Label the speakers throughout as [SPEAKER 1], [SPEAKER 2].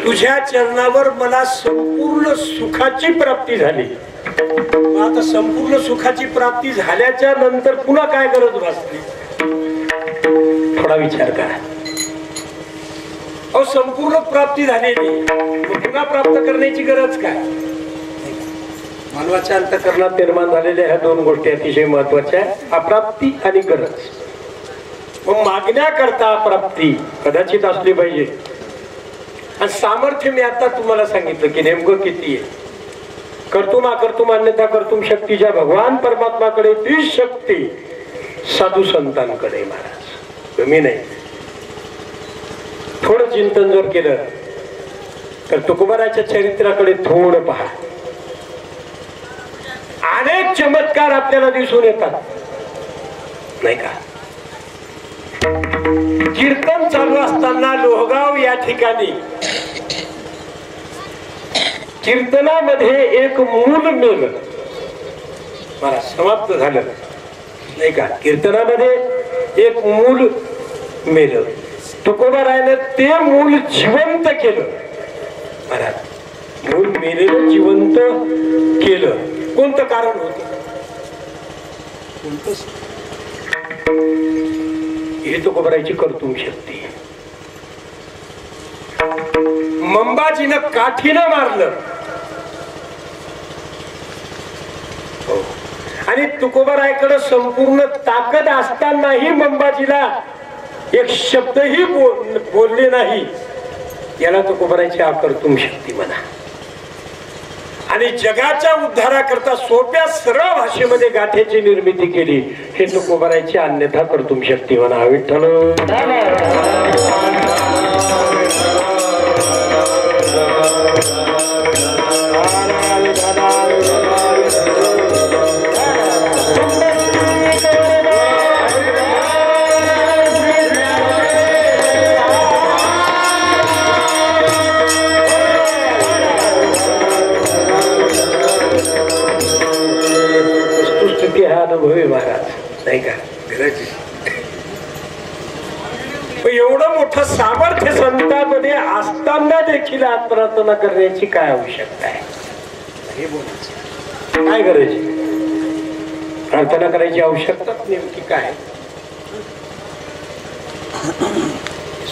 [SPEAKER 1] तुझ्या चरणावर मला संपूर्ण सुखाची प्राप्ती झाली. आता संपूर्ण सुखाची प्राप्ती झाल्याच्या नंतर पुन्हा काय गरज भासली? थोडा विचार करा. अहो संपूर्ण प्राप्ती झालेली, पुन्हा प्राप्त करण्याची गरज काय? मानवाच्या अंतःकरणात निर्माण झालेल्या ह्या दोन गोष्टी अतिशय महत्वाच्या आहेत, अप्राप्ती आणि गरज. मग मागण्याकरता प्राप्ती कदाचित असली पाहिजे. आणि सामर्थ्य मी आता तुम्हाला सांगितलं की नेमकं किती आहे. कर्तुम अकर्तुम अन्यथा कर्तुम शक्तीच्या भगवान परमात्माकडे तीच शक्ती साधू संतांकडे महाराज, कमी नाही. थोडं चिंतन जर केलं तर तुकोबाराच्या चरित्राकडे थोडं पहा. अनेक चमत्कार आपल्याला दिसून येतात नाही का? कीर्तन चालू असताना लोहगाव या ठिकाणी कीर्तनामध्ये एक मूल मेल मला समाप्त झालं नाही का? कीर्तनामध्ये एक मूल मेल, तुकोबारायनं ते मूल जिवंत केलं महाराज. मूल मेलेलं जिवंत केलं. कोणतं कारण होतं? ही तुकोबारायची कर्तुम शक्ती. मंबाजीनं काठीनं मारलं आणि तुकोबारायकडे संपूर्ण ताकद असतानाही मंबाजीला एक शब्दही बोलले नाही. याला तुकोबारायची अकर्तुम शक्ती म्हणा. आणि जगाच्या उद्धाराकरता सोप्या सरळ भाषेमध्ये गाठेची निर्मिती केली. हे तुकोबारायची अन्यथा कर्तुम शक्ती म्हणा. विठ्ठल अनुभवी महाराज नाही का? एवढं मोठं सामर्थ्य संतांमध्ये असताना देखील आत्मप्रार्थना करण्याची काय आवश्यकता आहे? हे बोलायचं काय करायची? प्रार्थना करायची आवश्यकता नेमकी काय?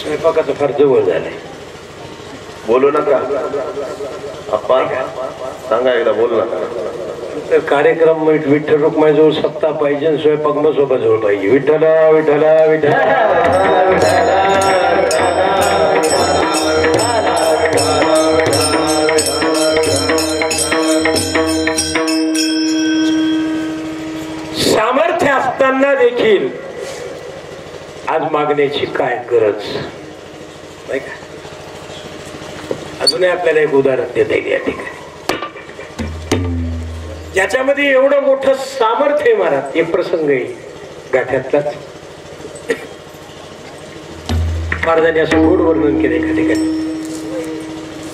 [SPEAKER 1] स्वयंपाकाचं फार जवळ झालंय.
[SPEAKER 2] बोलू नका अप्पा, सांगा एकदा बोलू नका.
[SPEAKER 1] कार्यक्रम विठ्ठल रुक्माईजवळ सत्ता पाहिजे, स्वयंपाक मसोबाजवळ पाहिजे. विठ्ठला विठ्ठला विठ्ठला. सामर्थ्य असताना देखील आज मागण्याची काय गरज नाही का? अजूनही आपल्याला एक उदाहरण देता येईल या ठिकाणी, ज्याच्यामध्ये एवढं मोठं सामर्थ्य आहे महाराज. एक प्रसंग आहे गाठ्यातलाच. महाराजांनी असं गोड वर्णन केलं एका ठिकाणी.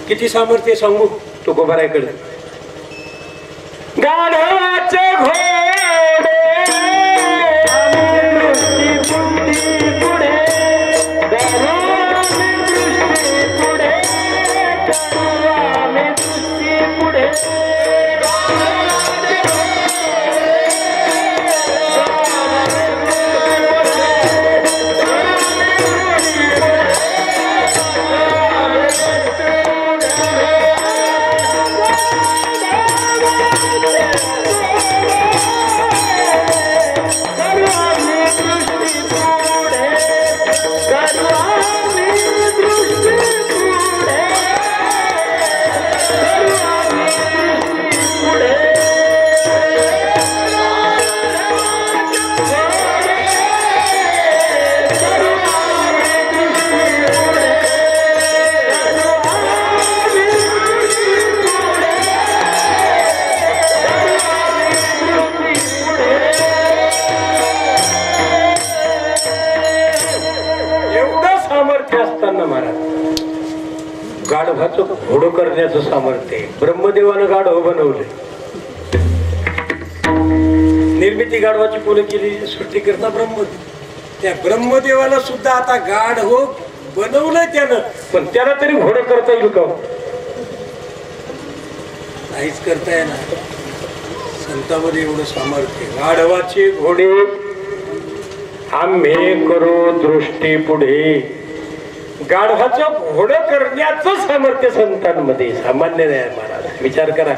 [SPEAKER 1] किती सामर्थ्य सांगू तुकोबारायकडे. गाढवाचे घोडे गाढवाचं घोडं करण्याचं सामर्थ्य आहे. ब्रह्मदेवानं गाढव बनवले. निर्मिती गाढवाची कोणी केली? सृष्टीकर्ता ब्रह्मदेव. त्या ब्रह्मदेवाला सुद्धा आता गाढव बनवलंय त्यानं, पण त्याला तरी घोडं करता येईल का? नाहीच करता येणार. संतांमध्ये एवढं सामर्थ्य. गाढवाचे घोडे आम्ही करू दृष्टी पुढे. गाढवाचं घोडं करण्याचं सामर्थ्य संतांमध्ये सामान्य नाही महाराज. विचार करा.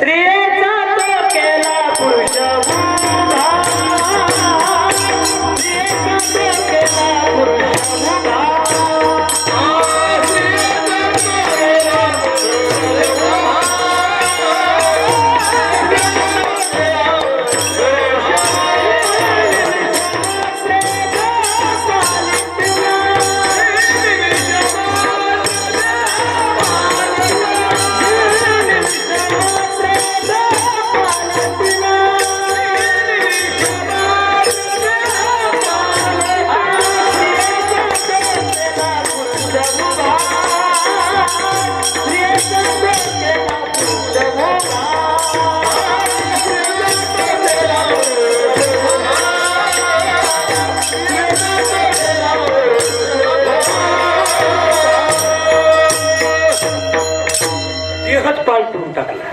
[SPEAKER 1] पालटून टाकला.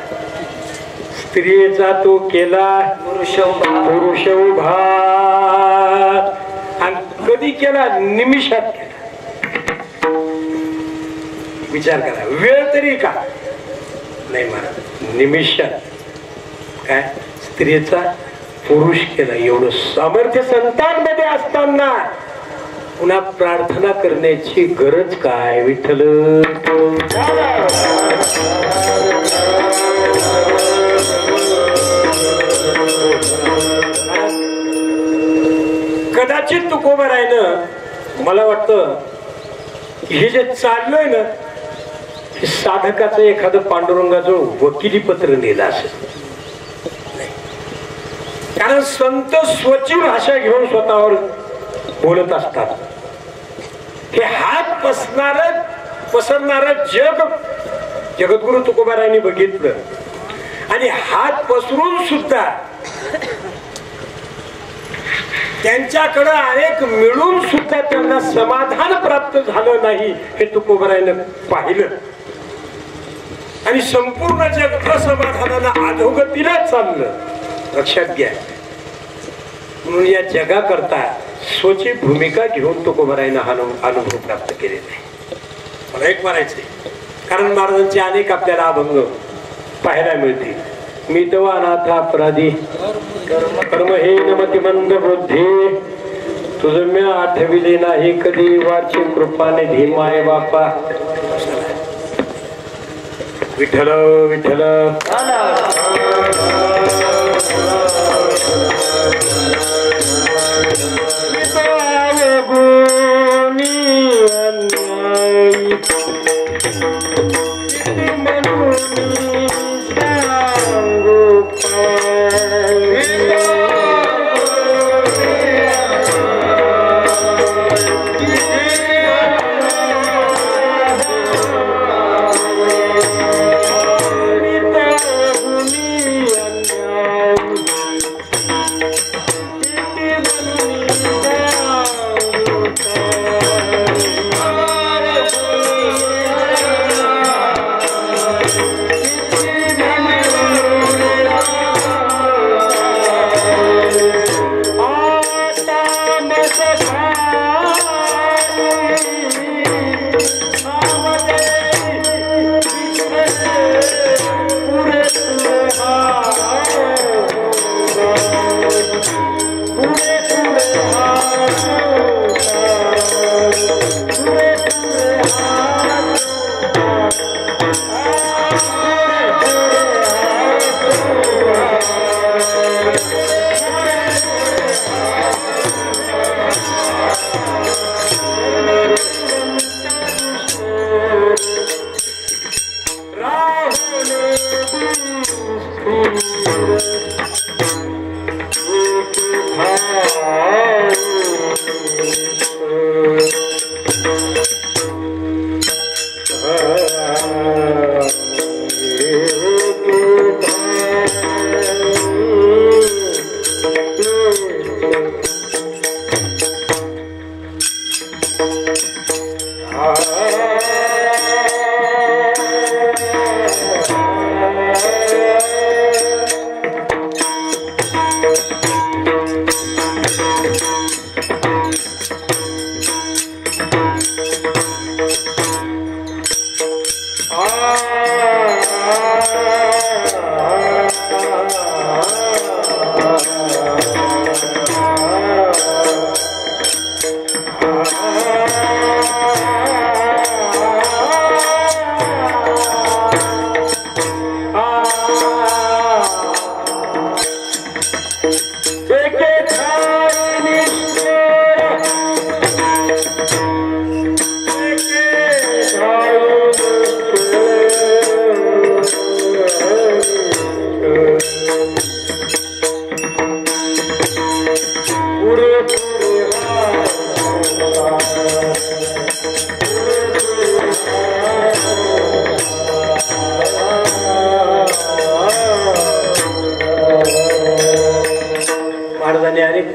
[SPEAKER 1] स्त्रियेचा तो केला पुरुष उभा. आणि कधी केला? निमिषात केला. विचार करा. वेळ तरी का नाही महाराज. निमिषात काय स्त्रियेचा पुरुष केला. एवढं सामर्थ्य संतांमध्ये असताना पुन्हा प्रार्थना करण्याची गरज काय? विठ्ठल कदाचित तुकोबा राहिलं. मला वाटतं हे जे चाललोय ना, साधकाचं एखादं पांडुरंगाचं वकिली पत्र लिहिलं असेल. कारण संत स्वची भाषा घेऊन स्वतःवर बोलत असतात. हे हात पसरणार जग जगद्गुरु तुकोबारायांनी बघितलं. आणि हात पसरून सुद्धा त्यांच्याकडे अनेक मिळून सुद्धा त्यांना समाधान प्राप्त झालं नाही हे तुकोबारायानं पाहिलं. आणि संपूर्ण जग असमाधानाला अधोगतीला चाललं. लक्षात घ्या. म्हणून या जगाकरता स्वची भूमिका घेऊन तुकोबारायानं अनुभव प्राप्त केलेला आहे. मला एक म्हणायचंय, कारण महाराजांचे अनेक आपल्याला अभंग पाहायला मिळतील. मी तो अनाथ अपराधी कर्महीन मतिमंद बुद्धी तुझं मी आठविले नाही कधी वाची कृपाने धीमाय बापा. विठ्ठल विठ्ठल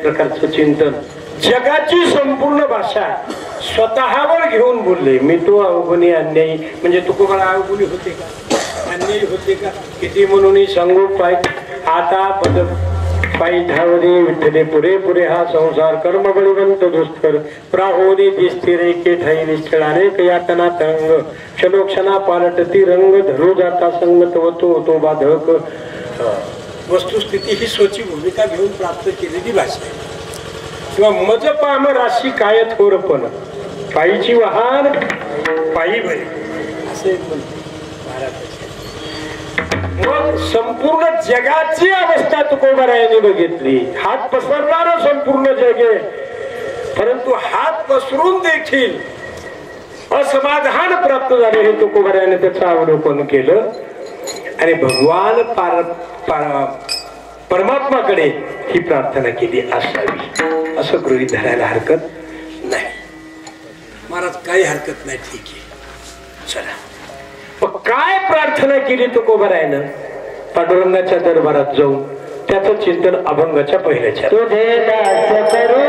[SPEAKER 1] प्रकारचं चिंतन जगाची संपूर्ण भाषा स्वतःवर घेऊन बोलले. मी तो अवगुणी अन्यायी म्हणजे तुकोबाला अवगुणी होते का, अन्यायी होते का, किती म्हणून सांगू पाय. आता पद पायी धावणे विठ्ठले पुरे पुरे हा संसार कर्म बळीवंत दुष्कर प्राहोनी दिसते रेके ठाई निश्चळाने कयातना तरंग क्षणोक्षणा पालटती रंग धरू जाता संगत होतो तो बाधक. वस्तुस्थिती ही स्वची भूमिका घेऊन प्राप्त केलेली भाषा आहे. किंवा मज पाम राशी काय थोरपण पायीची वाहन पायी भरे असे मग संपूर्ण जगाची अवस्था तुकोबारायांनी बघितली. हात पसरणारं संपूर्ण जग आहे, परंतु हात पसरून देखील असमाधान प्राप्त झाले हे तुकोबारायाने त्याचं अवलोकन केलं आणि भगवान परमात्माकडे ही प्रार्थना केली असावी असं गृहीत धरायला हरकत नाही. महाराज काही हरकत नाही, ठीक आहे चला. मग काय प्रार्थना केली तुकोबारायानं पांडुरंगाच्या दरबारात जाऊन त्याचं चिंतन अभंगाच्या पहिल्याच्या तुझे दास करू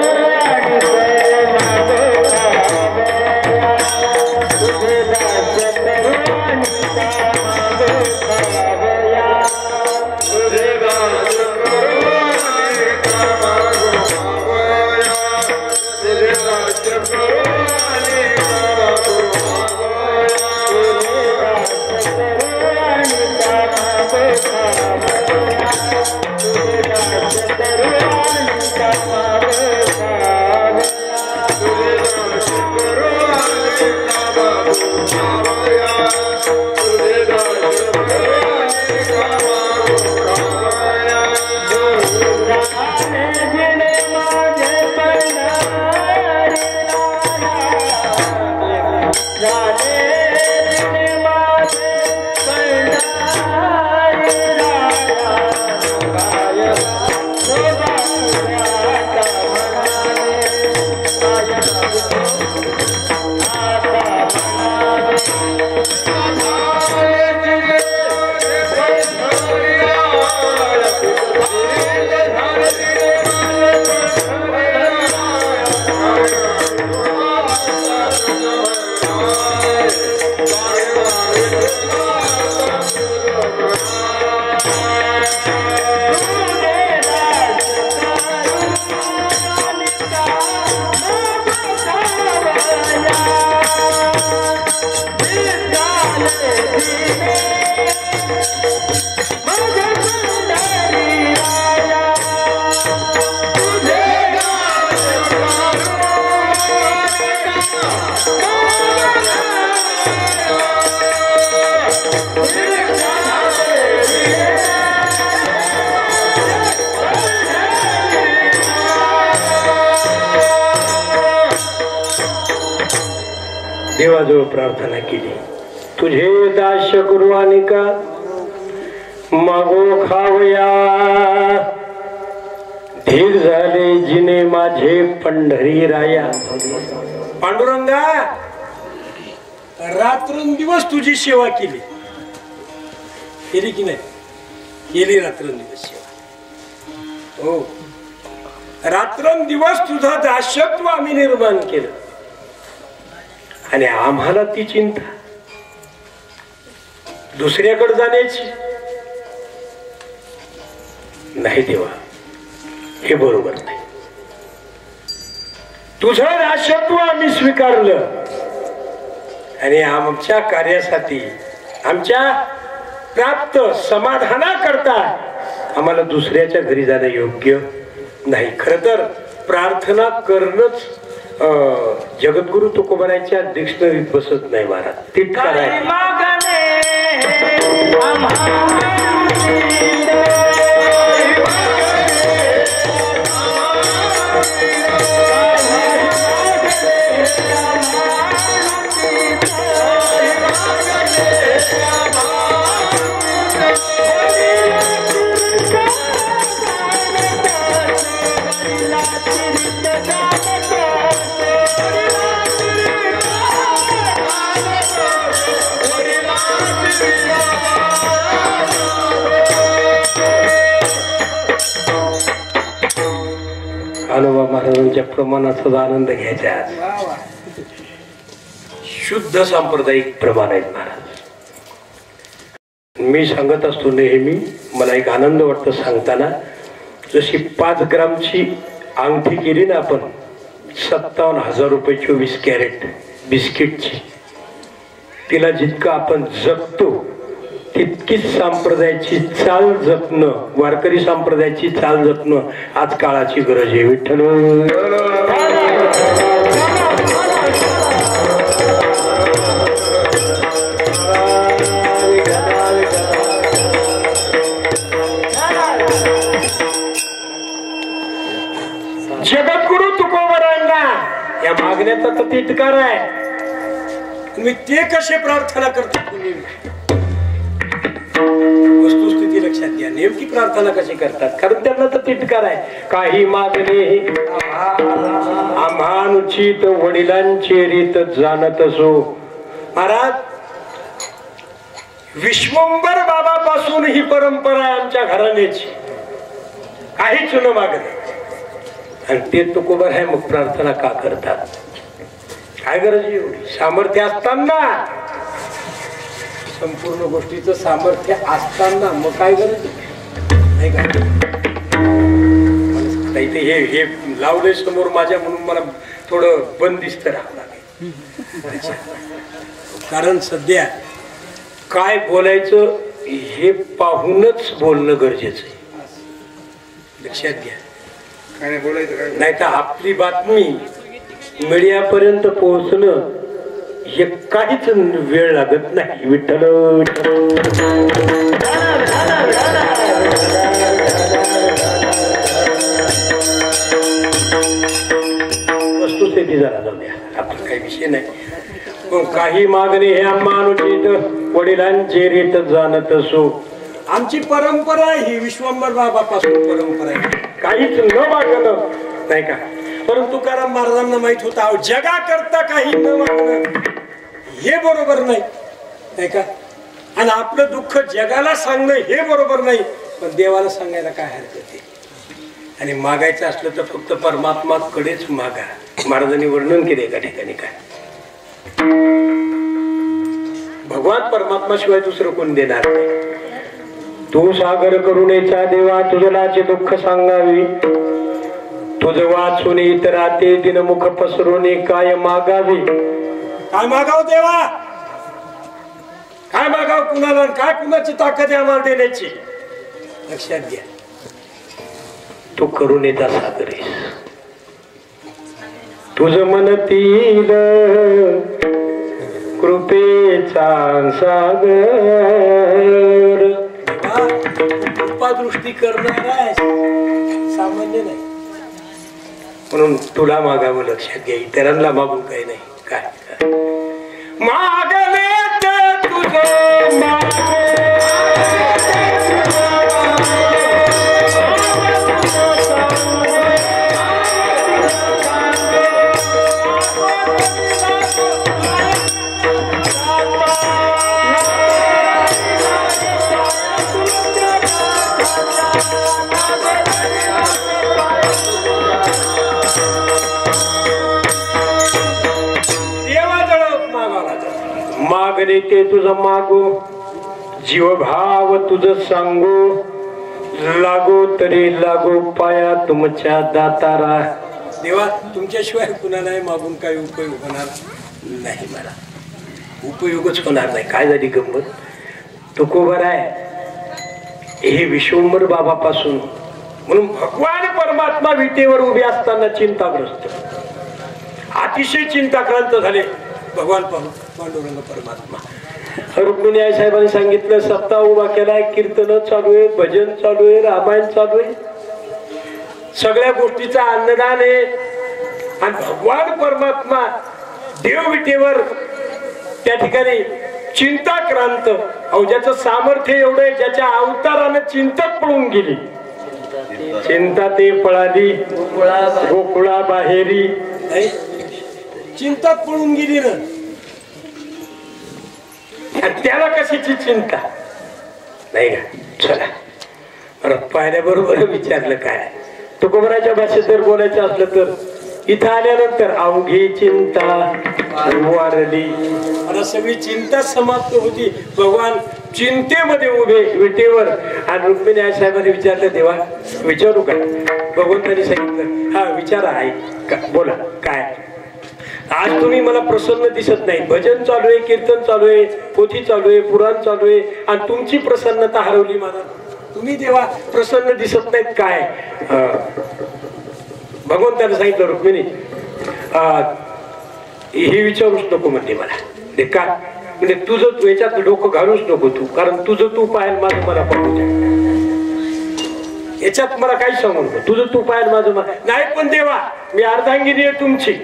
[SPEAKER 1] देवाजवळ प्रार्थना केली. तुझे दास गुरुवानिका मागो खावया धीर झाले जिने माझे पंढरी राया. पांडुरंगा रात्रंदिवस तुझी सेवा केली, केली की नाही केली? रात्रंदिवस सेवा. हो, रात्रंदिवस तुझा दास्यत्व आम्ही निर्माण केलं आणि आम्हाला ती चिंता दुसऱ्याकडे जाण्याची नाही. देवा हे बरोबर नाही. तुझं दास्यत्व आम्ही स्वीकारलं आणि आमच्या कार्यासाठी आमच्या प्राप्त समाधाना करता आम्हाला दुसऱ्याच्या घरी जाणं योग्य नाही. खरं तर प्रार्थना करणंच जगद्गुरु तुकोबारायच्या डिक्शनरीत बसत नाही महाराज. तिटकार आहे. अनुभव महाराजांच्या प्रमाणाचा आनंद घ्यायचा. शुद्ध सांप्रदायिक प्रमाण आहेत महाराज. मी सांगत असतो नेहमी, मला एक आनंद वाटतो सांगताना. जशी 5 ग्रामची अंगठी केली ना आपण 57,000 रुपये 24 कॅरेट बिस्किटची, तिला जितकं आपण जपतो तितकीच संप्रदायाची चाल जपणं, वारकरी संप्रदायाची चाल जपणं आज काळाची गरज आहे. विठ्ठल जगद्गुरु तुकोबारायांना या मागण्याचा तर तिटकार आहे. मी ते कसे प्रार्थना करतो वस्तुस्थिती लक्षात घ्या. नेमकी प्रार्थना कशी करतात, कारण त्यांना तर तिटकार आहे. काही मागणे आम्हानुचित वडिलांचे रीत जाणत असो. महाराज विश्वंभर बाबापासून ही परंपरा आहे आमच्या घराण्याची. काहीच न मागणे आणि ते तुकोबार आहे. मग प्रार्थना का करतात? काय गरज एवढी? सामर्थ्य असताना, संपूर्ण गोष्टीचं सामर्थ्य असताना मग काय गरज नाही का? इथे हे लावले समोर माझ्या, म्हणून मला थोडं बंदिस्त राहावं लागेल. कारण सध्या काय बोलायचं हे पाहूनच बोलणं गरजेचं आहे. लक्षात घ्या. नाही तर आपली बातमी मीडियापर्यंत पोहोचणं हे काहीच वेळ लागत नाही. विठ्ठल वस्तुस्थिती जरा जाऊ द्या, आपला काही विषय नाही. पण काही मागणी हे अनुचित वडिलांचे रीत जाणत असो. आमची परंपरा ही विश्वंभर बाबापासून परंपरा आहे. काहीच न मागणं नाही का. परंतु तुकाराम महाराजांना माहित होता जगा करता काही न मागणं हे बरोबर नाही का. आणि आपलं दुःख जगाला सांगणं हे बरोबर नाही, पण देवाला सांगायला काय हरकत आहे. आणि मागायचं असलं तर फक्त परमात्माकडेच मागा. महाराजांनी वर्णन केले एका ठिकाणी काय, भगवान परमात्मा शिवाय दुसरं कोण देणार नाही. तू सागर करुणेचा देवा तुझलाचे दुःख सांगावी. तुझ वाचून इतरा ते दिनमुख पसरून काय मागावी. काय मागाव देवा, काय मागाव कुणाला, काय कुणाची ताकद आहे आम्हाला देण्याची. लक्षात घ्या. तू करुणेचा सागर आहेस. तुझ मनतील कृपेचा सागर. कृपा दृष्टी करणार आहे, सामान्य नाही. म्हणून तुला मागावं. लक्षात घ्या. इतरांना मागून काही नाही. काय मागले ते तुझं मागणे ते तुझं मागो. जीवभाव तुझं सांगो. लागो तरी लागो पाया तुमच्या दातारा. देवा तुमच्याशिवाय कुणालाही मागून काही उपयोग होणार नाही. मला उपयोगच होणार नाही. काय झाली गंमत. तुकोबर आहे हे विश्वंभर बाबापासून, म्हणून भगवान परमात्मा विटेवर उभे असताना चिंताग्रस्त, अतिशय चिंताक्रांत झाले भगवान पांडुरंग परमात्मा. रुक्मिणी आई साहेबांनी सांगितलं सप्ताह उभा केलाय, कीर्तन चालू आहे, भजन चालू आहे, रामायण चालू आहे, सगळ्या गोष्टीचा अन्नदान आहे. आणि भगवान परमात्मा देव विटेवर त्या ठिकाणी चिंताक्रांत. अहो ज्याचं सामर्थ्य एवढं आहे, ज्याच्या अवतारानं चिंतक पळून गेली, चिंता ते पळाली गोकुळा बाहेरी, चिंता पळून गेली ना. त्याला कशाची चिंता नाही का. चला परत पाहिल्याबरोबर विचारलं काय तुकोबराच्या भाषेत जर बोलायचं असलं तर इथं आल्यानंतर अवघी चिंता वारली. आता सगळी चिंता समाप्त होती, भगवान चिंतेमध्ये उभे विटेवर. आणि रुक्मिणी आई साहेबांनी विचारलं देवा विचारू का. भगवंतांनी सांगितलं हा विचारा आई का, बोला काय. आज तुम्ही मला प्रसन्न दिसत नाही, भजन चालू आहे, कीर्तन चालू आहे, पोथी चालू आहे, पुराण चालू आहे, आणि तुमची प्रसन्नता हरवली मला. तुम्ही देवा प्रसन्न दिसत नाहीत काय. भगवंताने सांगितलं रुक्मिणी हे विचारूच नको म्हणते मला. का म्हणजे तुझं याच्यात डोकं घालूच नको तू, कारण तुझं तू पाहायला माझं मला पाहू द्या, याच्यात मला काही सांगू नको. तुझं तू पाहायला माझं नाही. पण देवा मी अर्धांगिनी आहे तुमची,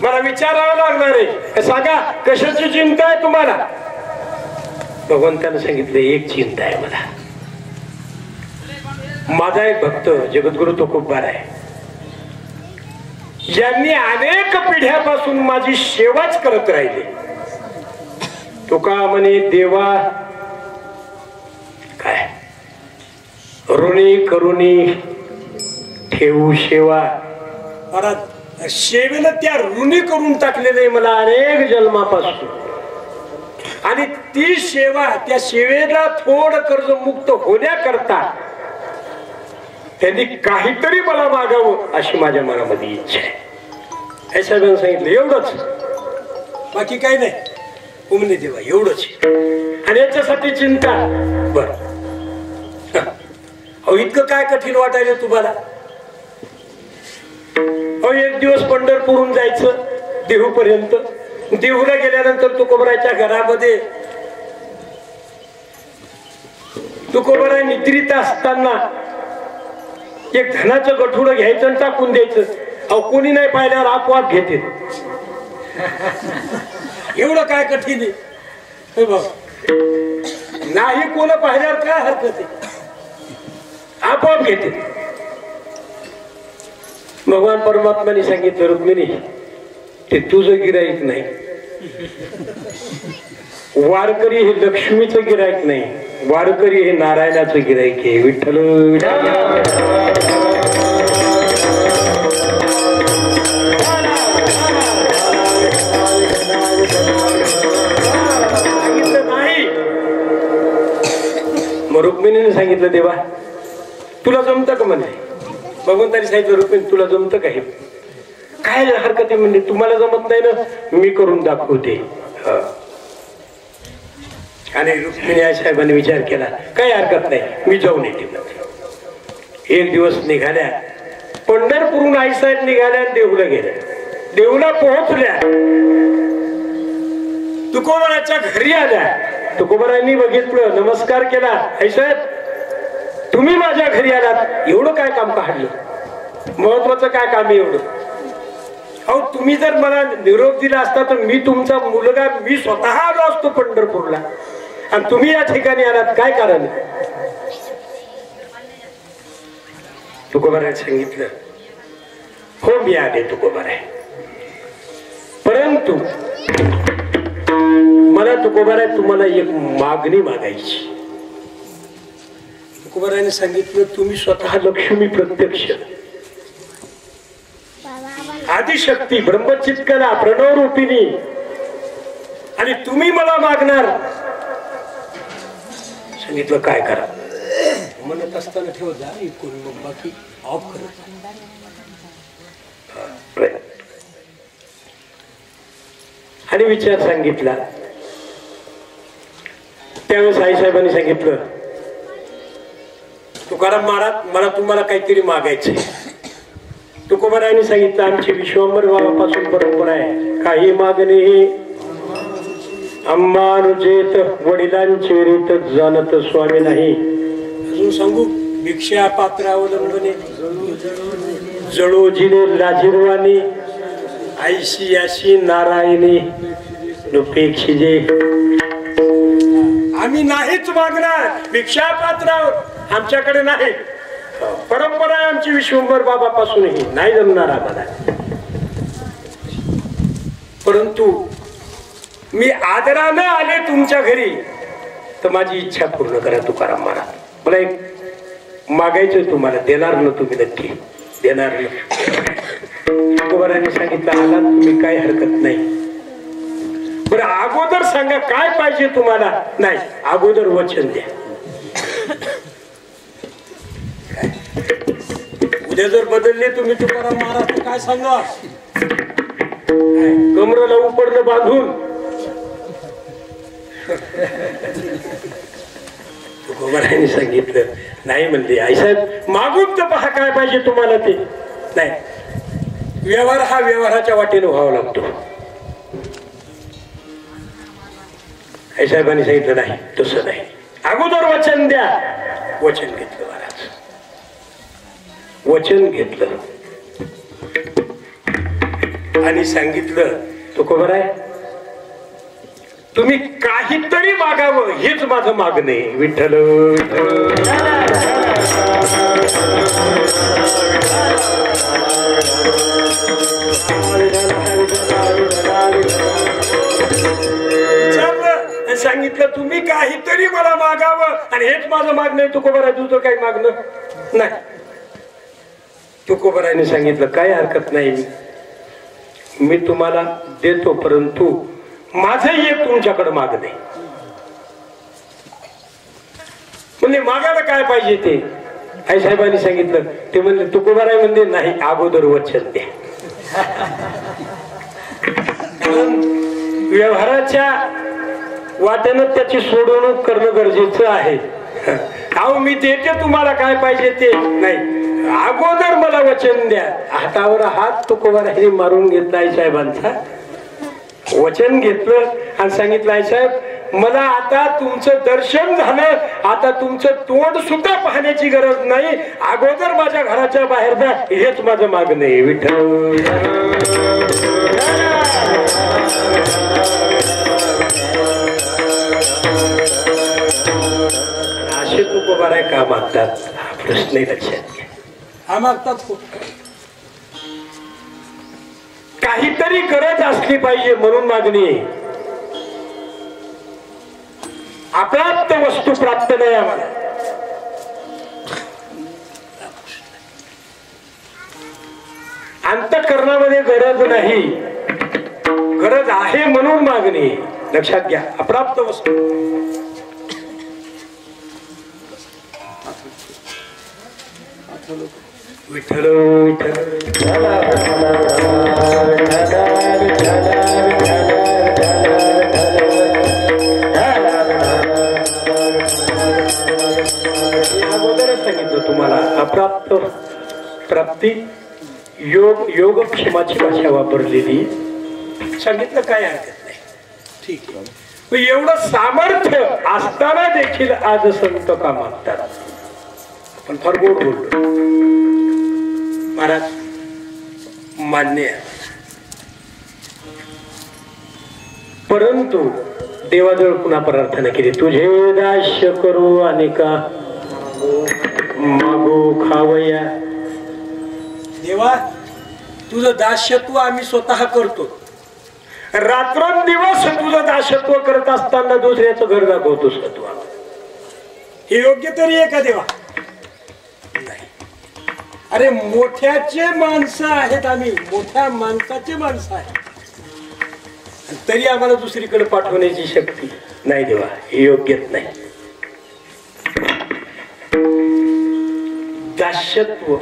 [SPEAKER 1] मला विचारावं लागणार आहे, सांगा कशाची चिंता आहे तुम्हाला. भगवंताने सांगितलं एक चिंता आहे मला. माझा एक भक्त जगद्गुरु तुकोबार आहे, यांनी अनेक पिढ्यापासून माझी सेवाच करत राहिली. तुका म्हणे देवा काय ऋणी करुणी ठेवू सेवा. सेवेला त्या ऋणी करून टाकलेले मला अनेक जन्मापासून. आणि ती सेवा, त्या सेवेला थोड कर्ज मुक्त होण्याकरता त्यांनी काहीतरी मला मागावं अशी माझ्या मनामध्ये इच्छा आहे. साहेबांनी सांगितलं एवढंच, बाकी काही नाही. उमने देवा एवढंच. आणि याच्यासाठी चिंता. बर अहो इतकं काय कठीण वाटायला तुम्हाला. अहो एक दिवस पंढरपूरहून जायचं देहूपर्यंत. देहूला गेल्यानंतर तुकोबराच्या घरामध्ये तुकोबरा निद्रित असताना एक धनाचं गठुडं घ्यायचं आणि टाकून द्यायचं. अहो कोणी नाही पाहिल्यावर आपोआप घेते. एवढं काय कठीण आहे नाही, कोण पाहिल्यावर काय हरकत आहे, आपोआप घेते. भगवान परमात्माने सांगितलं रुक्मिणी ते तुझं गिराईक नाही, वारकरी हे लक्ष्मीचं गिराईक नाही, वारकरी हे नारायणाचं गिराईक आहे. विठ्ठल सांगितलं नाही. मग रुक्मिणीने सांगितलं देवा तुला जमतं का म्हणे. भगवंतानी सांगितलं रुक्मिणी तुला जमतं का हे. काय हरकत आहे म्हणजे तुम्हाला जमत नाही ना, मी करून दाखवते. आणि रुक्मिणी आई साहेबांनी विचार केला काही हरकत नाही, मी जाऊन येते. एक दिवस निघाल्या, पंढरपूरहून आई साहेब निघाल्या आणि देहूला गेल्या. देहूला पोहोचल्या, तुकोबराच्या घरी आल्या. तुकोबरांनी बघितलं, नमस्कार केला. आई साहेब तुम्ही माझ्या घरी आलात, एवढं काय काम काढलं, महत्वाचं काय काम आहे एवढं. अहो तुम्ही जर मला निरोप दिला असता तर मी तुमचा मुलगा, मी स्वतः आलो असतो पंढरपूरला, आणि तुम्ही या ठिकाणी आलात, काय कारण. तुकोबाराने सांगितलं हो मी आले तुकोबार आहे, परंतु मला तुकोबार आहे तुम्हाला एक मागणी मागायची. तुकोबाराने सांगितलं तुम्ही स्वतः लक्ष्मी प्रत्यक्ष आदिशक्ती ब्रह्मचित्कला प्रणव रूपिणी, आणि तुम्ही मला मागणार. सांगितलं काय करा म्हणत असताना ठेव जा इकडून, मग बाकी ऑफ कर. आणि विचार सांगितला त्यावेळेस आईसाहेबांनी सांगितलं, तुकाराम महाराज मला तुम्हाला काहीतरी मागायचंय. तुकोबारायांनी सांगितलं, आमची विश्वंभर बाबापासून परंपरा आहे, काही मागणे अंबानुजेत वडिलांचे रीत जाणत स्वामी नाही. अजून सांगू, भिक्षा पात्रावलंबने जळोजिने लाजिरवाणी आयशी याशी नारायणी नुपेक्षिजे. आम्ही नाहीच मागणार भिक्षा पात्रावर, आमच्याकडे नाही. परंपरा आहे आमची विश्वंभर बाबापासूनही, नाही जमणार आम्हाला. परंतु मी आदरानं आले तुमच्या घरी तर माझी इच्छा पूर्ण करा तुकाराम महाराज. मला एक मागायचं तुम्हाला, देणार ना तुम्ही? नक्की देणार ना? तुकोबारांनी सांगितलं, आला तुम्ही काही हरकत नाही. बरं अगोदर सांगा काय पाहिजे तुम्हाला? नाही, अगोदर वचन द्या. उद्या जर बदलले तुम्ही तुकाराम महाराज काय सांगा? कमरेला उपरलं बांधून तुकोबारांनी सांगितलं, नाही म्हणले आईसाहेब मागून तर पहा काय पाहिजे तुम्हाला ते. नाही, व्यवहार हा व्यवहाराच्या वाटेने व्हावा लागतो. आईसाहेबांनी सांगितलं, नाही तसं नाही, अगोदर वचन द्या. वचन घेतलं महाराज, वचन घेतलं आणि सांगितलं, तुकोबाराय तुम्ही काहीतरी मागावं हेच माझं मागणं आहे. विठ्ठल सांगितलं, तुम्ही काहीतरी मला मागावं आणि हेच माझं मागणं आहे. तुकोबाराय तुझं काही मागणं नाही. तुकोबारायने सांगितलं, काय हरकत नाही, मी तुम्हाला देतो, परंतु माझंही एक तुमच्याकडे मागणं आहे. म्हणजे मागायला काय पाहिजे ते? आईसाहेबांनी सांगितलं. ते म्हणले, तुकोबाराय म्हणले, नाही अगोदर वचन द्या. कारण व्यवहाराच्या वाट्यानं त्याची सोडवणूक करणं गरजेचं आहे. अहो मी देते तुम्हाला काय पाहिजे ते नाही, अगोदर मला वचन द्या. हातावर हात तुकोबारायांनी मारून घेतला आईसाहेबांचा. वचन घेतलं आणि सांगितलं, आईसाहेब मला आता तुमचं दर्शन झालं, आता तुमचं तोंड सुद्धा पाहण्याची गरज नाही, अगोदर माझ्या घराच्या बाहेर जा हेच माझं मागणं आहे. विठ्ठल असे तुकोबाराय का मागतात हा प्रश्नही लक्षात घ्या. हा मागतात काहीतरी गरज असली पाहिजे म्हणून मागणी. अप्राप्त वस्तू प्राप्त नाही आम्हाला. अंतःकरणामध्ये गरज नाही, गरज आहे म्हणून मागणी. लक्षात घ्या, अप्राप्त वस्तू. विठ्ठल विठ्ठल अगोदरच सांगितलं तुम्हाला, अप्राप्त प्राप्ती योग योगक्षेमाची भाषा वापरलेली. सांगितलं काय हरकत नाही, ठीक आहे. एवढं सामर्थ्य असताना देखील आज संत का मागतात? पण फार गोड बोललो महाराज, मान्य आहे. परंतु देवाजवळ पुन्हा प्रार्थना केली, तुझे दास्य करू आणि का मागू खावया. देवा तुझं दास्यत्व आम्ही स्वतः करतो, रात्रंदिवस तुझं दास्यत्व करत असताना दुसऱ्याचं घर दाखवतोस का तू? हे योग्य तरी आहे का देवा? नाही. अरे मोठ्याचे माणसं आहेत आम्ही, मोठ्या माणसाचे माणसं आहेत, तरी आम्हाला दुसरीकडे पाठवण्याची शक्ती नाही देवा, हे योग्यच नाही. दास्यत्व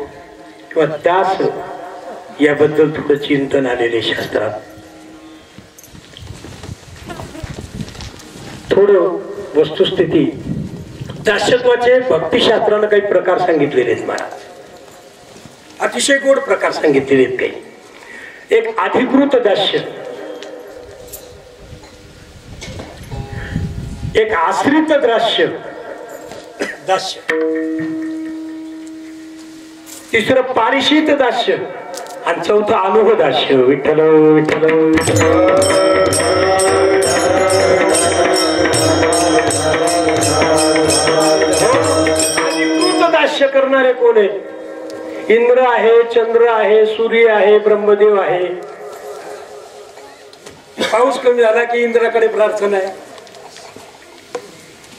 [SPEAKER 1] किंवा दास याबद्दल थोडं चिंतन आलेले शास्त्रात. थोडं वस्तुस्थिती दास्यत्वाचे भक्तिशास्त्रानं काही प्रकार सांगितलेले आहेत महाराज. अतिशय गोड प्रकार सांगितलेले आहेत काही. एक अधिकृत दास्य, एक आश्रित दास्य, तिसरं पारिषित दास्य आणि चौथं अनुभव दास्य. विठ्ठल विठ्ठल अधिकृत दास्य करणारे कोण आहे? इंद्र आहे, चंद्र आहे, सूर्य आहे, ब्रह्मदेव आहे. पाऊस कमी झाला की इंद्राकडे प्रार्थना आहे,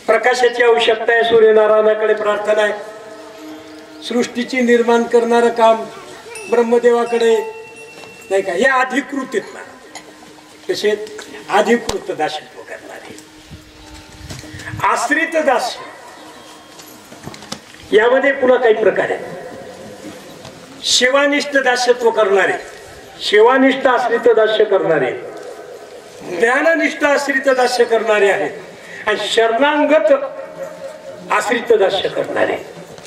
[SPEAKER 1] प्रकाशाची आवश्यकता आहे, सूर्यनारायणाकडे प्रार्थना आहे. सृष्टीची निर्माण करणारं काम ब्रह्मदेवाकडे नाही का? हे अधिकृत आहेत ना. कसे अधिकृत दासत्व करणारे. आश्रित दास्य यामध्ये पुन्हा काही प्रकार आहेत. सेवानिष्ठ दास्यत्व करणारे, सेवानिष्ठ आश्रित दास्य करणारे, ज्ञाननिष्ठ आश्रित दास्य करणारे आहेत आणि शरणांगत आश्रित दास्य करणारे.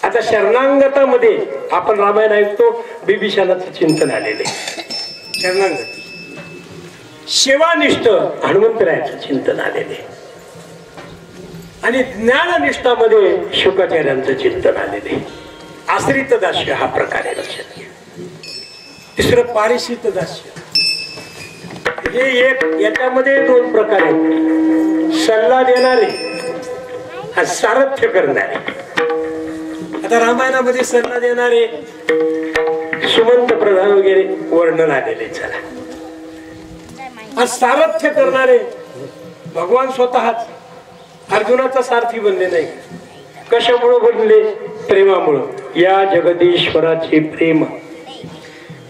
[SPEAKER 1] आता शरणांगतामध्ये आपण रामायण ऐकतो, बिभीषणाचं चिंतन आलेले शरणांगती. सेवानिष्ठ हनुमंतरायाचं चिंतन आलेले आणि ज्ञाननिष्ठामध्ये शुकाचार्यांचं चिंतन आलेले. आश्रित दास्य हा प्रकार आहे, लक्षात घ्या. तिसरं पारिषित दास्य. हे एक, याच्यामध्ये दोन प्रकार आहेत. सल्ला देणारे आणि सारथ्य करणारे. आता रामायणामध्ये सल्ला देणारे सुमंत प्रधान वगैरे वर्णन आलेले. चला, आणि सारथ्य करणारे भगवान स्वतःच अर्जुनाचा सारथी बनले नाही. कशामुळे बनले? प्रेमामुळं. या जगदीश्वराचे प्रेम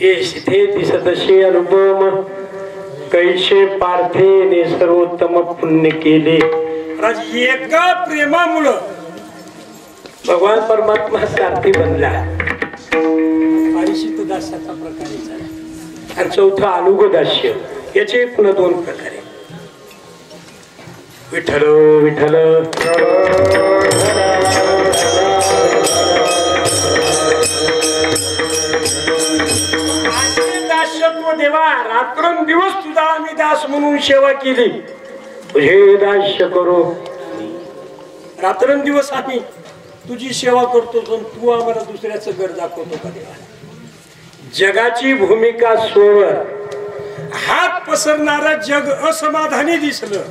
[SPEAKER 1] येथे दिसतसे अनुपम, कैसे पार्थेने सर्वोत्तम पुण्य केले. एका प्रेमामुळं भगवान परमात्मा सारथी बनला. पारिषित दास्याचा प्रकार आहे. आणि चौथा अनुग दास्य. याचे पुन्हा दोन प्रकार आहेत. विठ्ठल विठ्ठल दास्यत्व देवा, रात्रंदिवस तुझा आम्ही दास म्हणून सेवा केली, तुझे दास्य करो. रात्रंदिवस आम्ही तुझी सेवा करतो, तू आम्हाला दुसऱ्याचं घर दाखवतो का देवा? जगाची भूमिका सोडवर हात पसरणारा जग असमाधानी दिसलं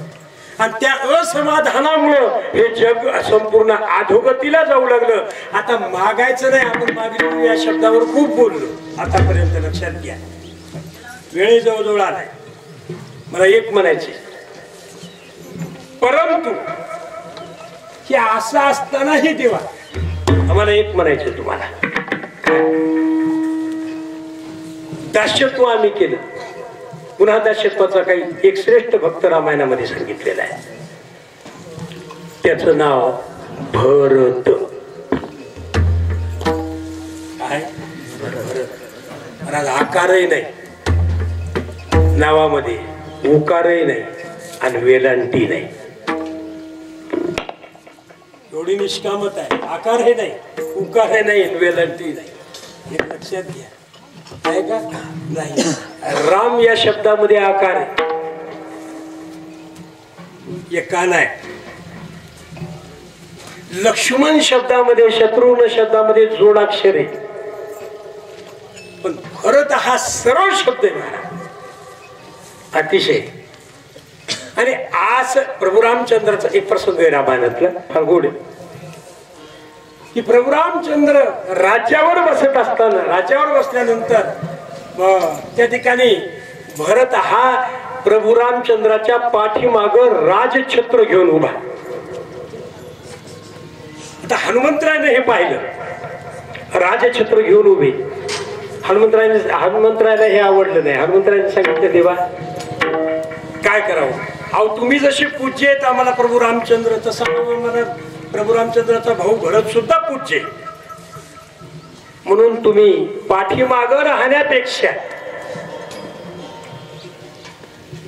[SPEAKER 1] आणि त्या असमाधानामुळं हे जग संपूर्ण अधोगतीला जाऊ लागलं. आता मागायचं नाही, आपण मागणी या शब्दावर खूप बोललो आतापर्यंत. लक्षात घ्या, वेळे जवळजवळ आलाय. मला एक म्हणायचे, परंतु हे असं असतानाही देवा आम्हाला एक म्हणायचं तुम्हाला, दास्यत्व आम्ही केलं. पुन्हा दास्यत्वाचा काही एक श्रेष्ठ भक्त रामायणामध्ये सांगितलेला आहे. त्याचं नाव भरत. काय? भरत. आकारही नाही नावामध्ये, उकारही नाही आणि वेलांटी नाही. एवढी निष्कामत आहे. आकार हे नाही, उकार हे नाही, वेलांटी नाही. हे लक्षात घ्या. आहे का? नाही. राम या शब्दामध्ये आकार आहे, एक कान आहे. लक्ष्मण शब्दामध्ये, शत्रुघ्न शब्दामध्ये जोडाक्षर आहे. पण भरत हा सरळ शब्द आहे महाराज, अतिशय. आणि आज प्रभू रामचंद्राचा एक प्रसंग आहे रामायणातला, फार गोड आहे. की प्रभू रामचंद्र राज्यावर बसत असताना, राज्यावर बसल्यानंतर त्या ठिकाणी भरत हा प्रभू रामचंद्राच्या पाठीमाग राजछत्र घेऊन उभा. आता हनुमंतरायाने हे पाहिलं, राजछत्र घेऊन उभे. हनुमंतरायाला हे आवडलं नाही. हनुमंतरायाने सांगितलं, देवा काय करावं? अहो, तुम्ही जसे पूज्य आहेत आम्हाला प्रभू रामचंद्र, तसा आम्हाला प्रभू रामचंद्राचा भाऊ भरत सुद्धा पूज्य, म्हणून तुम्ही पाठीमाग राहण्यापेक्षा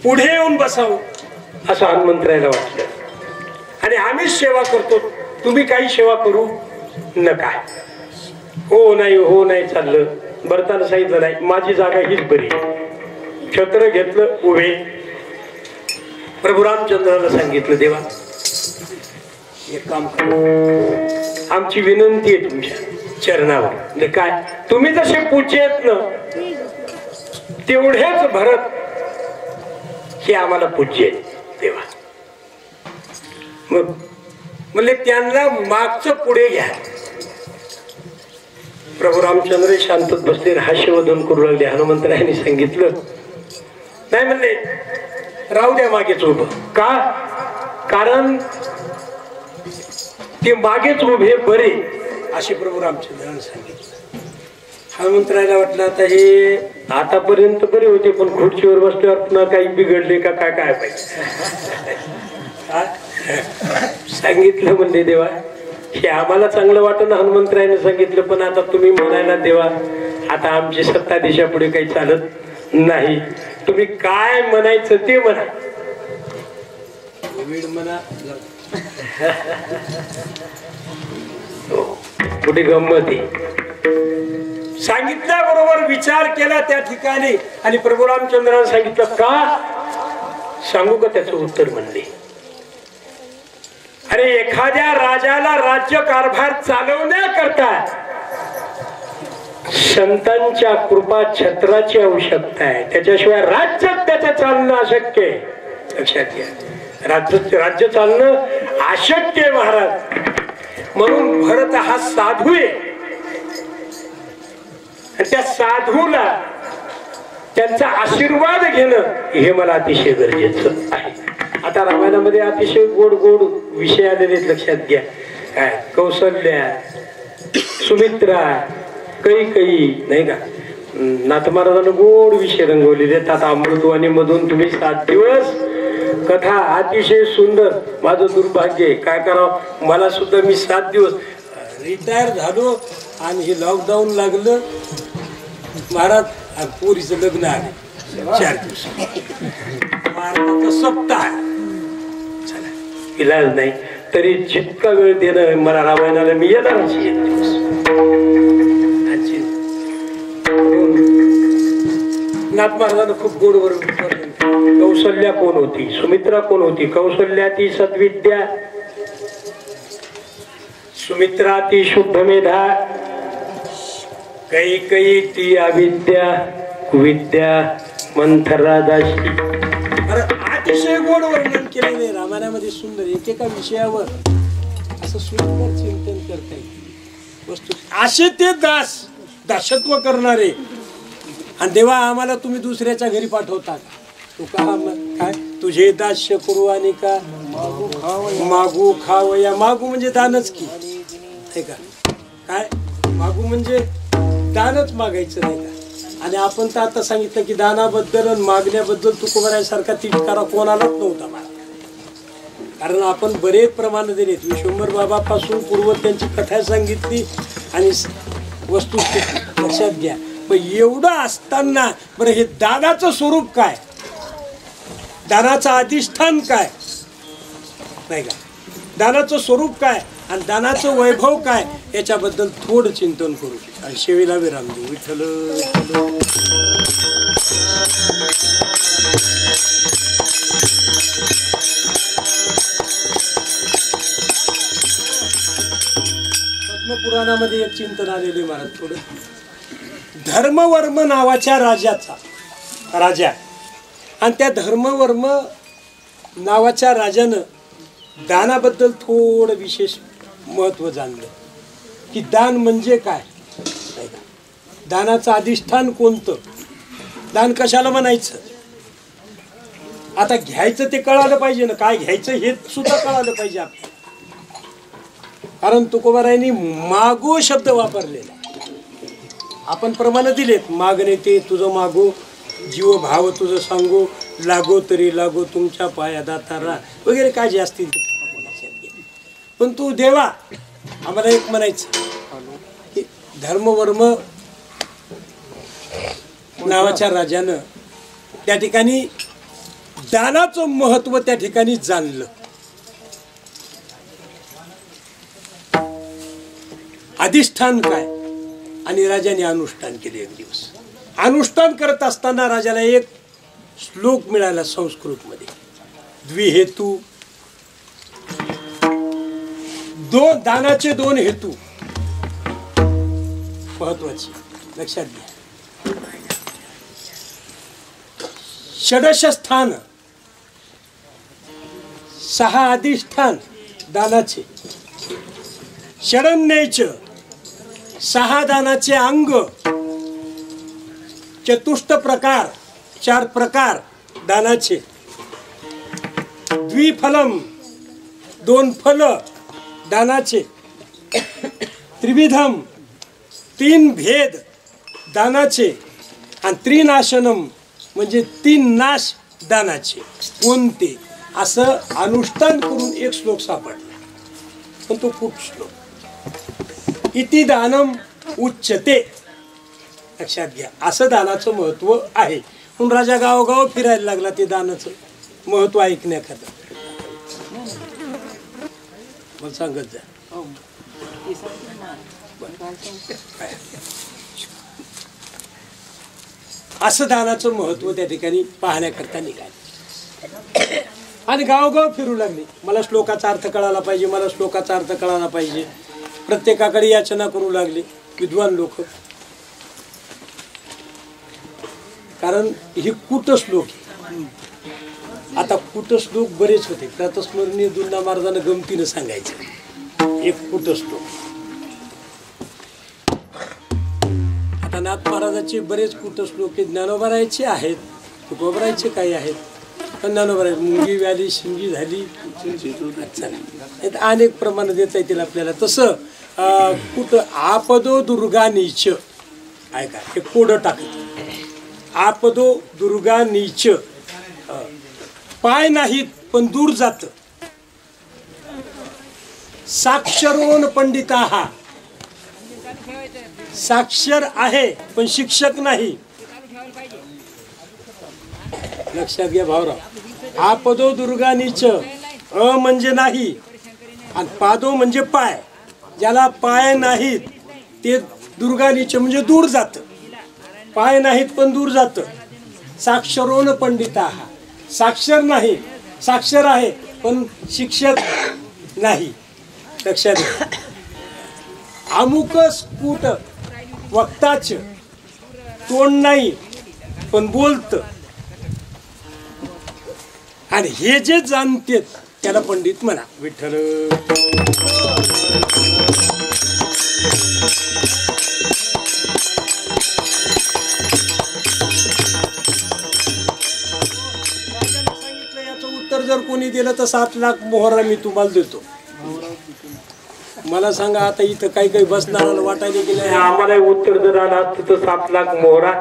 [SPEAKER 1] पुढे येऊन बसावं असं हनुमंतरायाला वाटलं. आणि आम्हीच सेवा करतो, तुम्ही काही सेवा करू नका. हो नाही चाललं. भरताना सांगितलं नाही, माझी जागा हीच बरी. छत्र घेतलं, उभे. प्रभू रामचंद्राला सांगितलं, देवा एक काम करा, आमची विनंती आहे तुमच्या चरणावर. काय तुम्ही जसे पूज्य आहेत ना तेवढेच भरत हे आम्हाला पूज्य आहेत देवा. मग म्हणले त्यांना मागचं पुढे घ्या. प्रभू रामचंद्र शांतच बसले, हास्यवदन करू लागले. हनुमंतरायांनी सांगितलं नाही, म्हणले राहू द्या मागेच उभं. का? कारण ते मागेच उभे बरे, असे प्रभू रामचंद्रांनी सांगितलं. हनुमंतरायला वाटलं आता हे आतापर्यंत बरे होते, पण खुर्चीवर बसल्यावर पुन्हा काही बिघडले का काय काय पाहिजे. सांगितलं म्हणले देवा हे आम्हाला चांगलं वाटतं. हनुमंतरायाने सांगितलं, पण आता तुम्ही म्हणायला देवा आता आमची सत्ता दिशा पुढे काही चालत नाही, तुम्ही काय म्हणायचं ते म्हणा. म्हणा कुठे गंमत आहे. सांगितल्याबरोबर विचार केला त्या ठिकाणी आणि प्रभू रामचंद्राने सांगितलं का? सांगू का त्याचं उत्तर? म्हणले अरे एखाद्या राजाला राज्य कारभार चालवण्याकरता संतांच्या कृपा छत्राची आवश्यकता आहे, त्याच्याशिवाय राज्य त्याचं चालणं अशक्य आहे. लक्षात घ्या, राज्य चालणं अशक्य आहे महाराज. म्हणून भरत हा साधू आहे, त्या साधूला त्यांचा आशीर्वाद घेणं हे मला अतिशय गरजेचं आहे. आता रामायणामध्ये अतिशय गोड गोड विषय आलेले लक्षात घ्या. काय कौशल्या, सुमित्रा, कैकेयी नाही का. नाथ महाराजांना गोड विषय रंगवलेले आहेत. आता अमृतवाणी मधून तुम्ही 7 दिवस कथा अतिशय सुंदर. माझं दुर्भाग्य आहे, काय करावं मला सुद्धा. मी 7 दिवस रिटायर झालो आणि हे लॉकडाऊन लागलं महाराज. पोरीचं लग्न आले 4 दिवस महाराजांचा सप्ताह. चला इलाज नाही, तरी जितका वेळ देणं मला रामायणाला मी येणार. नाथ महाराजांना खूप गोडवर. कौशल्या कोण होती? सुमित्रा कोण होती? कौशल्या ती सद्विद्या, सुमित्रा ती शुद्ध मेधा, कैकेयी ती अविद्या कुविद्या मंथरा दाशी. अतिशय गोड वर्णन केलेले रामायणामध्ये सुंदर. एकेका विषयावर असं सुंदर चिंतन करता येईल वस्तू. असे ते दासत्व करणारे. आणि देवा आम्हाला तुम्ही दुसऱ्याच्या घरी पाठवता तू का? काय तुझे दास्य करू आणि का मागू खावया. मागू म्हणजे दानच की नाही का. काय मागू म्हणजे दानच मागायचं नाही का. आणि आपण तर आता सांगितलं की दानाबद्दल आणि मागण्याबद्दल तुकोबरायासारखा तिटकारा कोणालाच नव्हता मला. कारण आपण बरेच प्रमाण दिलेत. विश्वंभर बाबापासून पूर्व त्यांची कथा सांगितली आणि वस्तू लक्षात घ्या. पण एवढं असताना बरं हे दानाचं स्वरूप काय, दानाचं अधिष्ठान काय नाही का, दानाचं स्वरूप काय आणि दानाचं वैभव काय याच्याबद्दल थोडं चिंतन करू. आणि शेवीला विराम देऊ. विठ्ठल पद्मपुराणामध्ये एक चिंतन आलेले महाराज. थोडं धर्मवर्म नावाच्या राजा आणि त्या धर्मवर्म नावाच्या राजानं दानाबद्दल थोडं विशेष महत्व जाणलं की दान म्हणजे काय, दानाचं अधिष्ठान कोणतं, दान कशाला म्हणायचं. आता घ्यायचं ते कळालं पाहिजे ना, काय घ्यायचं हे सुद्धा कळालं पाहिजे आपल्याला. कारण तुकोबारायांनी मागो शब्द वापरलेला. आपण प्रमाण दिलेत. मागणे ते तुझं मागो, जीव भाव तुझं सांगो, लागो तरी लागो तुमच्या पाया दातारा वगैरे काय जे असतील ते. पण तू देवा आम्हाला एक म्हणायचं की धर्मवर्म नावाच्या राजानं त्या ठिकाणी दानाचं महत्व त्या ठिकाणी जाणलं. अधिष्ठान काय आणि राजाने अनुष्ठान केले. एक दिवस अनुष्ठान करत असताना राजाला एक श्लोक मिळाला संस्कृत मध्ये. द्विहेतू, दानाचे दोन हेतू महत्वाचे लक्षात घ्या. षडश स्थान, 6 अधिष्ठान दानाचे, षडन्यच 6 दानाचे अंग, चतुष्ट प्रकार 4 प्रकार दानाचे, द्विफलम 2 फल दानाचे, त्रिविधम 3 भेद दानाचे, आणि त्रिनाशनम म्हणजे 3 नाश दानाचे. कोणते असं अनुष्ठान करून एक श्लोक सापडला, पण तो खूप श्लोक. इति दानम उच्चते. लक्षात घ्या, असं दानाचं महत्व आहे. पण राजा गावोगाव फिरायला लागला ते दानाचं महत्व ऐकण्याकरता. मला सांगत जा. असं दानाचं महत्व त्या ठिकाणी पाहण्याकरता निघाले आणि गावोगाव फिरू लागले. मला श्लोकाचा अर्थ कळाला पाहिजे, मला श्लोकाचा अर्थ कळाला पाहिजे. प्रत्येकाकडे याचना करू लागले विद्वान लोक, कारण हे कुट श्लोक आहे. आता कुट श्लोक बरेच होते. प्रातस्मरणीय दुर्ना महाराजांना गमतीनं सांगायचं एक कुट श्लोक. आता नाथ महाराजांचे बरेच कुट श्लोक ज्ञानोबारायचे आहेत, तुकोबरायचे काही आहेत. पण ज्ञानोबाराय मुंगी व्याली, शिंगी झाली, अनेक प्रमाण देता येतील आपल्याला. तसं कुठ आपदो दुर्गा नीच, ऐका हे कोडं टाकत. आपदो दुर्गा नीच, पाय नाहीत पण दूर जात. साक्षरोन पंडिता, हा साक्षर आहे पण शिक्षक नाही. लक्षात घ्या भावराव. आपदो दुर्गा नीच, अ म्हणजे नाही आणि पादो म्हणजे पाय. ज्याला पाय नाहीत ते दुर्गा नीच म्हणजे दूर जात. पाय नाहीत पण दूर जात. साक्षरोन पंडिता, साक्षर नाही, साक्षर आहे पण शिक्षक नाही. लक्षात घ्या. अमुक स्फुट वक्ताच, तोंड नाही पण बोलत. आणि हे जे जाणते त्याला पंडित म्हणा. विठ्ठल. सांगितलं याचं उत्तर जर कोणी दिलं तर 7 लाख मोहरा मी तुम्हाला देतो. मला सांगा आता इथं काही काही बसणाऱ्याला वाटायला गेलं आम्हाला उत्तर जर आलं असतं तर 7 लाख मोहरा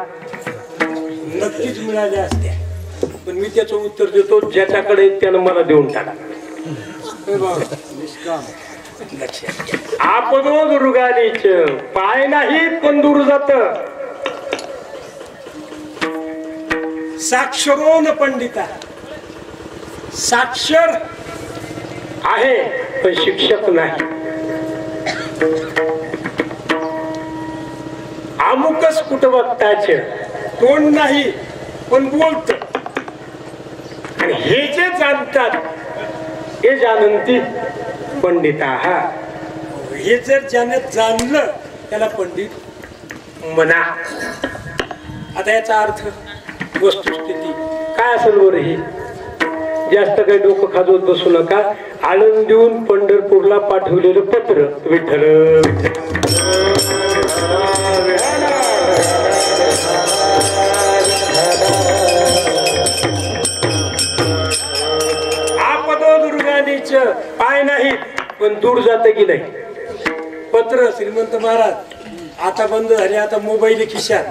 [SPEAKER 1] नक्कीच मिळाल्या असत्या. पण मी त्याचं उत्तर देतो, ज्याच्याकडे त्यानं मला देऊन टाका. आपदो दुर्गानीच, पाय नाहीत पण दूर जात. साक्षरोन पंडिता, साक्षर आहे पण शिक्षक नाही. अमुकच कुठं बघताच, तोंड नाही पण बोलत. आणि हे जे जाणतात हे जानंती पंडिता. हा हे जर ज्याने जाणलं त्याला पंडित म्हणा. आता याचा अर्थ वस्तुस्थिती काय असेल बरं? ही जास्त काही डोकं खाजवत बसू नका. आळंदीहून पंढरपूरला पाठवलेलं पत्र. विठ्ठल आपदो दुर्गानीच, पाय नाही पण दूर जात की नाही. पत्र श्रीमंत महाराज आता बंद झाले. आता मोबाईल खिशात.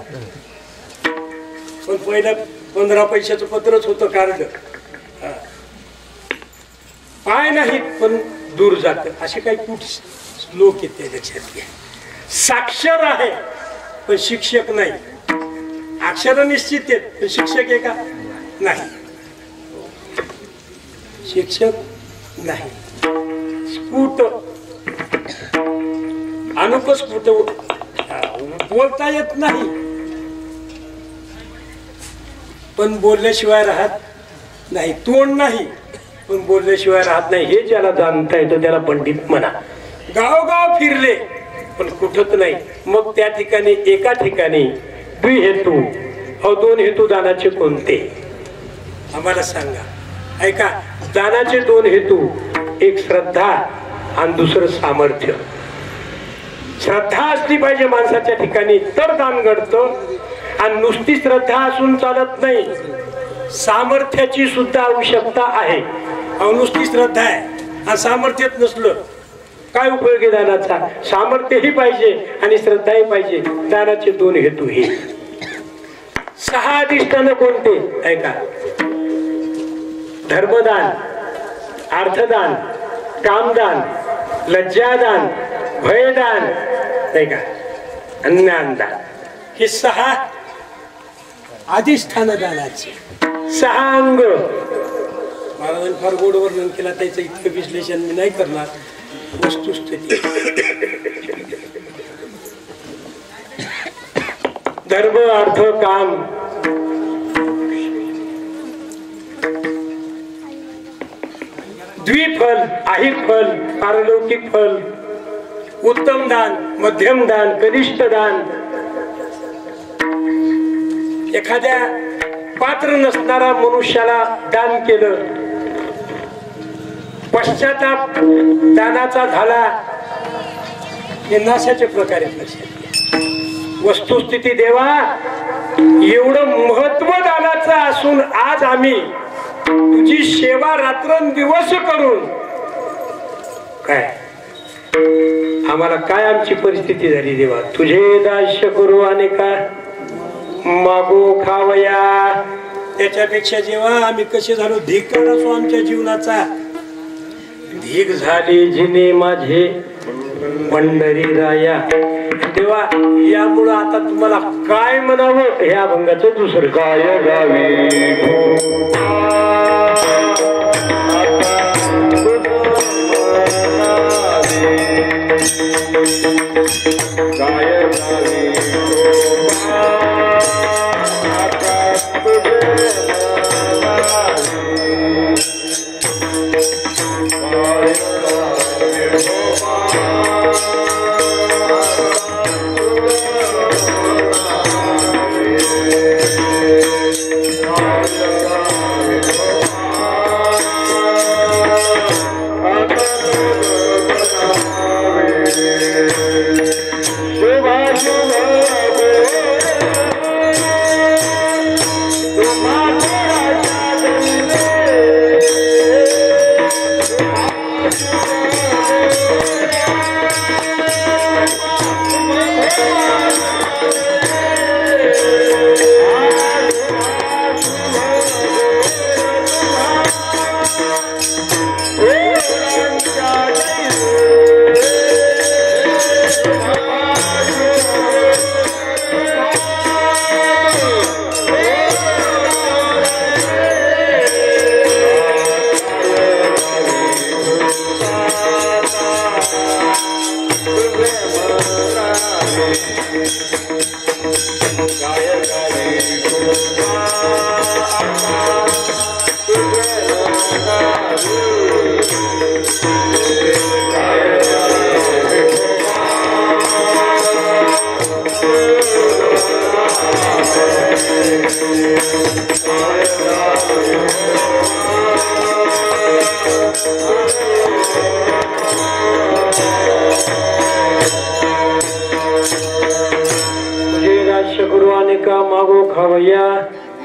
[SPEAKER 1] पण पहिलं 15 पैशाचं पत्रच होतं कार्ड. पाय नाहीत पण दूर जात. असे काही कुठ श्लोक येते लक्षात घ्या. साक्षर आहे पण शिक्षक नाही. अक्षर निश्चित आहेत पण शिक्षक आहे का? नाही, शिक्षक नाही. स्फुट अनुपस्फुट बोलता येत नाही, पण बोलल्याशिवाय राहत नाही. तोंड नाही पण बोलल्याशिवाय राहत नाही. हे ज्याला जाणता येतं त्याला पंडित म्हणा. गावगाव फिरले पण कुठंच नाही. मग त्या ठिकाणी एका ठिकाणी द्विहेतू दोन हेतू दानाचे कोणते आम्हाला सांगा. ऐका, दानाचे दोन हेतू, एक श्रद्धा आणि दुसरं सामर्थ्य. श्रद्धा असली पाहिजे माणसाच्या ठिकाणी तर दान घडतं, आणि नुसती श्रद्धा असून चालत नाही, सामर्थ्याची सुद्धा आवश्यकता आहे. नुसती श्रद्धा आहे आणि सामर्थ्यच नसलं काय उपयोग आहे दानाचा. सामर्थ्यही पाहिजे आणि श्रद्धाही पाहिजे. दानाचे दोन हेतू हे. 6 अधिष्ठान कोणते ऐका. धर्मदान, अर्थदान, कामदान, लज्जादान, भयदान, ऐका, ज्ञानदान. हे 6 अधिष्ठान दानाचे 6 अंग. महाराजांनी फार गोड वर्णन केला, त्याचं इतकं विश्लेषण मी नाही करणार. वस्तुस्थिती, धर्म, अर्थ, काम, द्विफल, अहिफल, पारलौकिक फल, उत्तम दान, मध्यम दान, कनिष्ठ दान. एखाद्या पात्र नसणारा मनुष्याला दान केलं, पश्चाताप दानाचा झाला, हे नाशाचे प्रकारे. वस्तुस्थिती देवा, एवढं महत्व दानाचं असून आज आम्ही तुझी सेवा रात्रंदिवस करून काय आम्हाला काय आमची परिस्थिती झाली देवा. तुझे दास्य करू आणि का मागो खावया. त्याच्यापेक्षा जेव्हा आम्ही कसे झालो, धिक्कार असो आमच्या जीवनाचा. धीक झाली जिने माझे पंढरी राया. तेव्हा यामुळं आता तुम्हाला काय म्हणावं हे अभंगाचं दुसरं. काय गावी काय गावी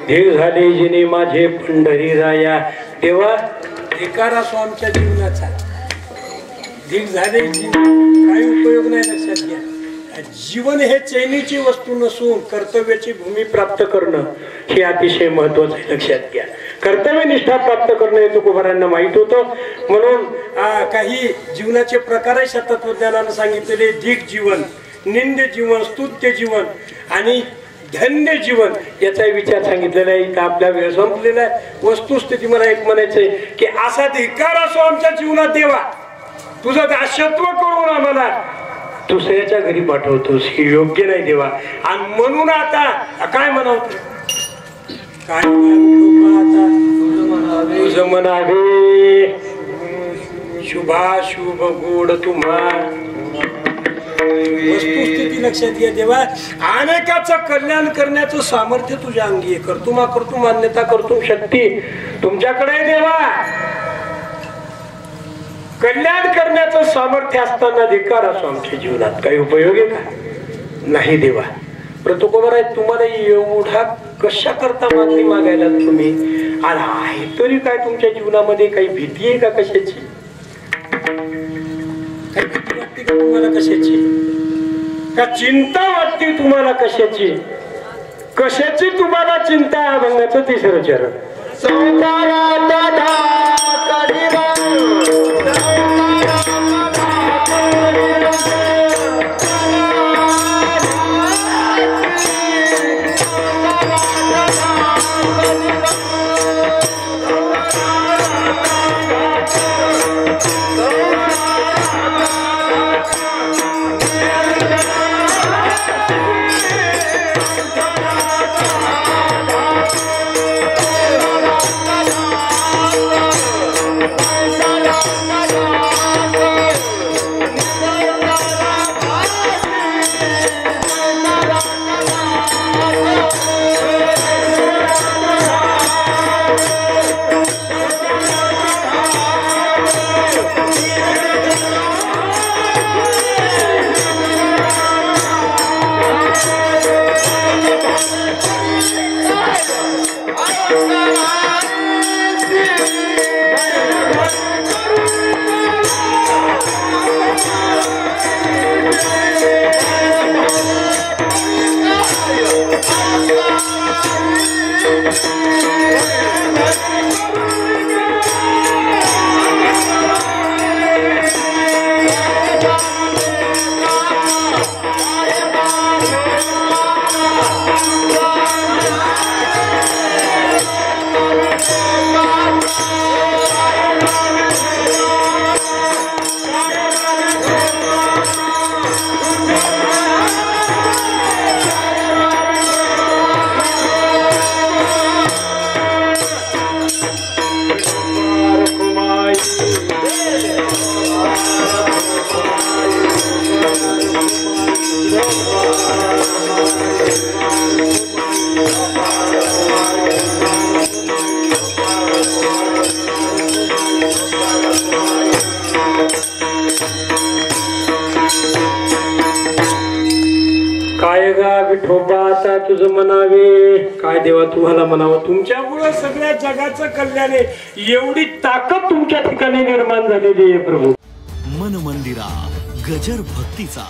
[SPEAKER 1] धीर झाले जिने माझे पंढरी राया. तेव्हा धिक्कार असो आमच्या जीवनाचा. धीर झाले काही उपयोग नाही. लक्षात घ्या, जीवन हे चैनीची वस्तू नसून कर्तव्याची भूमी प्राप्त करणं हे अतिशय महत्वाचं आहे. लक्षात घ्या, कर्तव्यनिष्ठा प्राप्त करणं हे तुकोबारांना माहित होतं. म्हणून काही जीवनाचे प्रकार तत्वज्ञानानं सांगितलेले. धिक जीवन, निंद जीवन, स्तुत्य जीवन आणि धन्य जीवन याचा विचार सांगितलेला आहे. इथं आपला वेळ संपलेला आहे. वस्तुस्थिती मला एक म्हणायचंय की असा धिक्कार असो आमच्या जीवनात देवा, तुझं दास्यत्व करून आम्हाला दुसऱ्याच्या घरी पाठवतोस हे योग्य नाही देवा. आणि म्हणून आता काय म्हणावं काय आता तुझं म्हणावे शुभाशुभ गोड तुम्हा वस्तुस्थिती लक्षात घ्या देवा. अनेकाचं कल्याण करण्याचं सामर्थ्य तुझ्या अंगी आहे. कर्तुमा कर्तुम मान्यता कर्तुम शक्ती तुमच्याकडे आहे देवा. कल्याण करण्याचं सामर्थ्य असताना धिक्कार असो आमच्या जीवनात काही उपयोग आहे का? नाही देवा. प्रतुकुमार आहे तुम्हाला एवढा कशा करता मागणी मागायला तुम्ही? आणि आहे तरी काय तुमच्या जीवनामध्ये काही भीती आहे का कशाची? काही भीती वाटते का तुम्हाला कशाची? का चिंता वाटते तुम्हाला कशाची? कशाची तुम्हाला चिंता? अभंगाचं तिसरं चरण काय गा विठोबा आता तुझं म्हणावे काय देवा तुम्हाला म्हणावं. तुमच्यामुळे सगळ्या जगाचं कल्याण आहे. एवढी ताकद तुमच्या ठिकाणी निर्माण झालेली आहे प्रभू.
[SPEAKER 3] मन मंदिरा गजर भक्तीचा